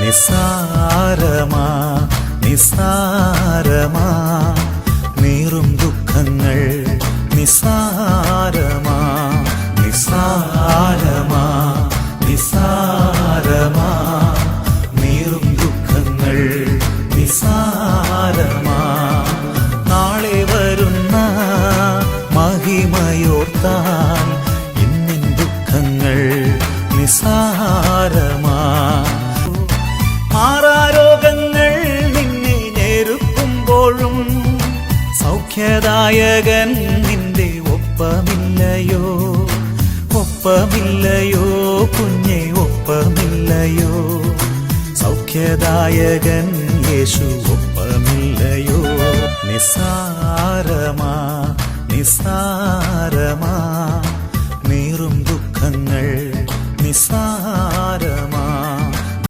നിസാരമാ നിസാരമാ നീറും ദുഃഖങ്ങൾ നിസാരമാ നിസാരമാ നിസാരമാ നീറും ദുഃഖങ്ങൾ നിസാരമാ നാളെ വരുന്ന മഹിമയോർത്താൽ ഇന്നിൻ ദുഃഖങ്ങൾ നിസാരമാ മാറാരോഗങ്ങൾ നിന്നെ ഞെരുക്കുമ്പോഴും സൗഖ്യദായകൻ നിന്റെ ഒപ്പമില്ലയോ ഒപ്പമില്ലയോ കുഞ്ഞെ ഒപ്പമില്ലയോ സൗഖ്യദായകൻ യേശു ഒപ്പമില്ലയോ നിസാരമാ നിസാരമാ നീറും ദുഃഖങ്ങൾ നിസാര